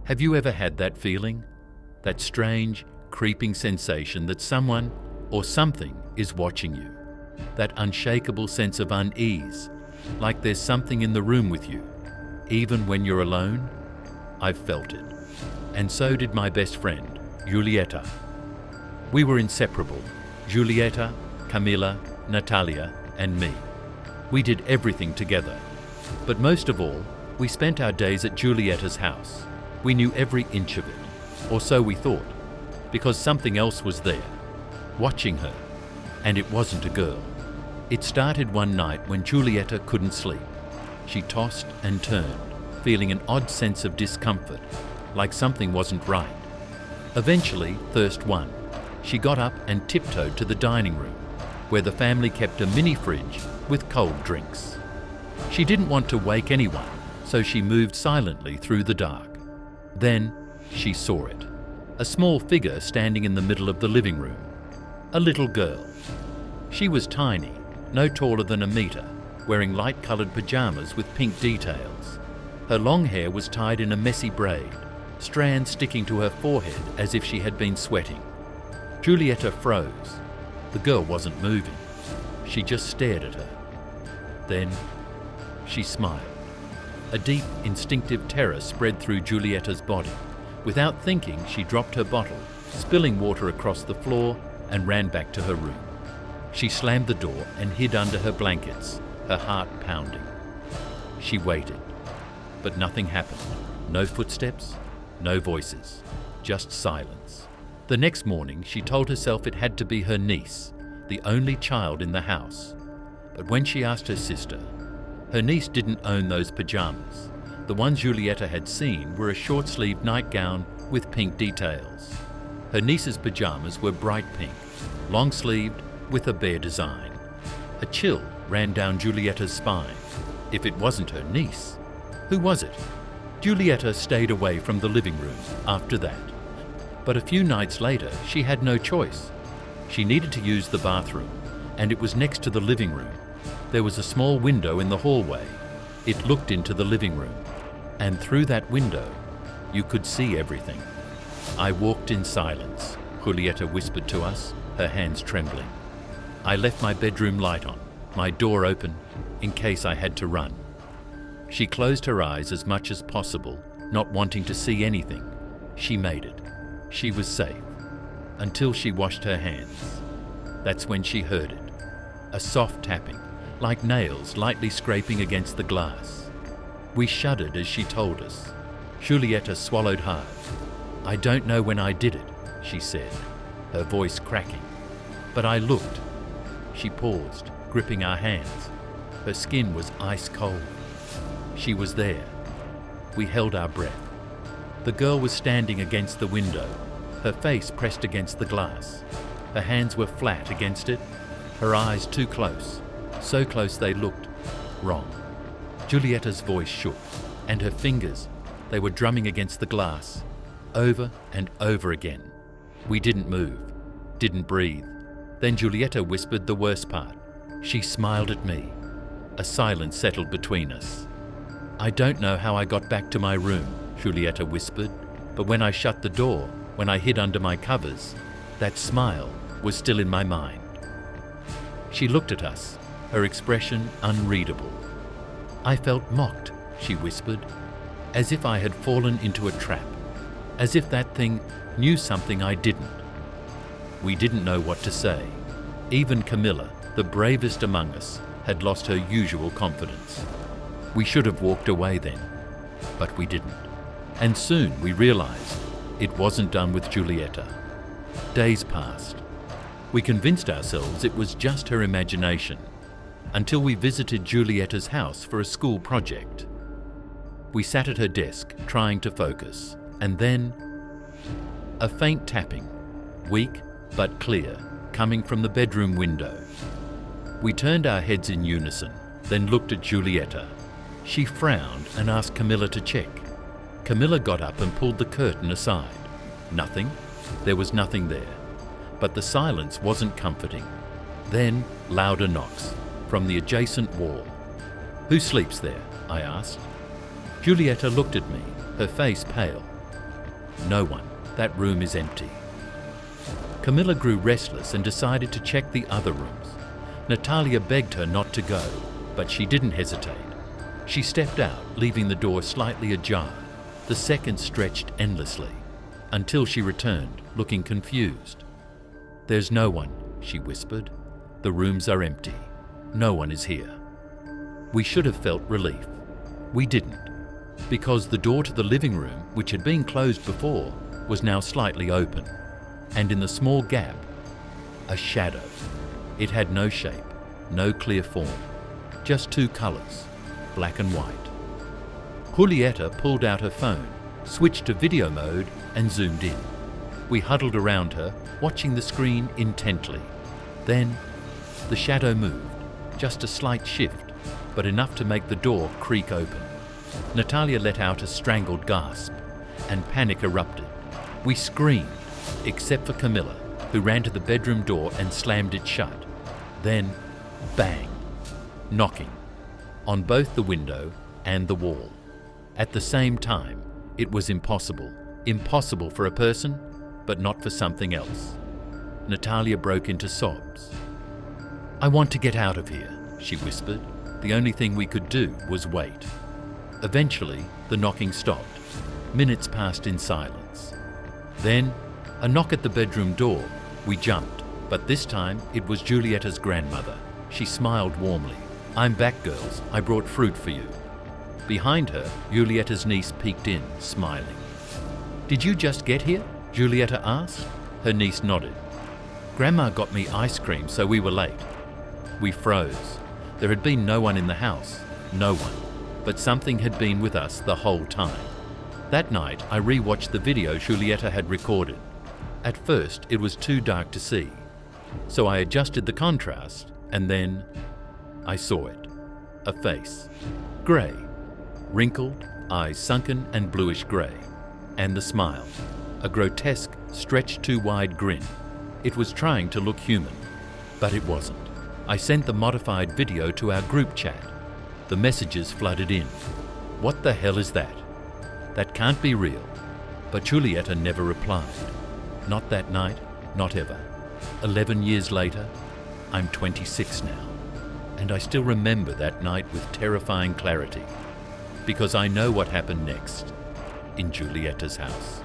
Have you ever had that feeling? That strange, creeping sensation that someone or something is watching you? That unshakable sense of unease, like there's something in the room with you, even when you're alone? I've felt it. And so did my best friend, Julieta. We were inseparable. Julieta, Camilla, Natalia, and me. We did everything together. But most of all, we spent our days at Julieta's house. We knew every inch of it, or so we thought, because something else was there, watching her, and it wasn't a girl. It started one night when Julieta couldn't sleep. She tossed and turned, feeling an odd sense of discomfort, like something wasn't right. Eventually, thirst won. She got up and tiptoed to the dining room, where the family kept a mini fridge with cold drinks. She didn't want to wake anyone, so she moved silently through the dark. Then she saw it. A small figure standing in the middle of the living room. A little girl. She was tiny, no taller than a meter, wearing light-coloured pajamas with pink details. Her long hair was tied in a messy braid, strands sticking to her forehead as if she had been sweating. Julieta froze. The girl wasn't moving. She just stared at her. Then she smiled. A deep, instinctive terror spread through Julieta's body. Without thinking, she dropped her bottle, spilling water across the floor, and ran back to her room. She slammed the door and hid under her blankets, her heart pounding. She waited, but nothing happened. No footsteps, no voices, just silence. The next morning, she told herself it had to be her niece, the only child in the house. But when she asked her sister, her niece didn't own those pajamas. The ones Julieta had seen were a short-sleeved nightgown with pink details. Her niece's pajamas were bright pink, long-sleeved with a bear design. A chill ran down Julieta's spine. If it wasn't her niece, who was it? Julieta stayed away from the living room after that. But a few nights later, she had no choice. She needed to use the bathroom, and it was next to the living room. There was a small window in the hallway. It looked into the living room, and through that window, you could see everything. I walked in silence, Julieta whispered to us, her hands trembling. I left my bedroom light on, my door open, in case I had to run. She closed her eyes as much as possible, not wanting to see anything. She made it. She was safe, until she washed her hands. That's when she heard it. A soft tapping, like nails lightly scraping against the glass. We shuddered as she told us. Julieta swallowed hard. I don't know when I did it, she said, her voice cracking. But I looked. She paused, gripping our hands. Her skin was ice cold. She was there. We held our breath. The girl was standing against the window, her face pressed against the glass. Her hands were flat against it, her eyes too close, so close they looked wrong. Julieta's voice shook, and her fingers, they were drumming against the glass, over and over again. We didn't move, didn't breathe. Then Julieta whispered the worst part. She smiled at me. A silence settled between us. I don't know how I got back to my room, Julieta whispered, but when I shut the door, when I hid under my covers, that smile was still in my mind. She looked at us, her expression unreadable. I felt mocked, she whispered, as if I had fallen into a trap, as if that thing knew something I didn't. We didn't know what to say. Even Camilla, the bravest among us, had lost her usual confidence. We should have walked away then, but we didn't. And soon we realized it wasn't done with Julieta. Days passed. We convinced ourselves it was just her imagination, until we visited Julieta's house for a school project. We sat at her desk, trying to focus, and then a faint tapping, weak but clear, coming from the bedroom window. We turned our heads in unison, then looked at Julieta. She frowned and asked Camilla to check. Camilla got up and pulled the curtain aside. Nothing. There was nothing there. But the silence wasn't comforting. Then louder knocks from the adjacent wall. Who sleeps there? I asked. Julieta looked at me, her face pale. No one. That room is empty. Camilla grew restless and decided to check the other rooms. Natalia begged her not to go, but she didn't hesitate. She stepped out, leaving the door slightly ajar. The seconds stretched endlessly, until she returned, looking confused. "There's no one," she whispered. "The rooms are empty. No one is here." We should have felt relief. We didn't, because the door to the living room, which had been closed before, was now slightly open, and in the small gap, a shadow. It had no shape, no clear form, just two colours, black and white. Julieta pulled out her phone, switched to video mode and zoomed in. We huddled around her, watching the screen intently. Then, the shadow moved, just a slight shift, but enough to make the door creak open. Natalia let out a strangled gasp, and panic erupted. We screamed, except for Camilla, who ran to the bedroom door and slammed it shut. Then, bang, knocking, on both the window and the wall. At the same time, it was impossible. Impossible for a person, but not for something else. Natalia broke into sobs. "I want to get out of here," she whispered. The only thing we could do was wait. Eventually, the knocking stopped. Minutes passed in silence. Then, a knock at the bedroom door. We jumped, but this time it was Julieta's grandmother. She smiled warmly. "I'm back, girls. I brought fruit for you." Behind her, Julieta's niece peeked in, smiling. "Did you just get here?" Julieta asked. Her niece nodded. "Grandma got me ice cream, so we were late." We froze. There had been no one in the house. No one. But something had been with us the whole time. That night, I re-watched the video Julieta had recorded. At first, it was too dark to see. So I adjusted the contrast, and then I saw it. A face. Grey. Wrinkled, eyes sunken and bluish grey. And the smile. A grotesque, stretched too wide grin. It was trying to look human, but it wasn't. I sent the modified video to our group chat. The messages flooded in. "What the hell is that? That can't be real." But Julieta never replied. Not that night, not ever. 11 years later, I'm 26 now. And I still remember that night with terrifying clarity. Because I know what happened next in Julieta's house.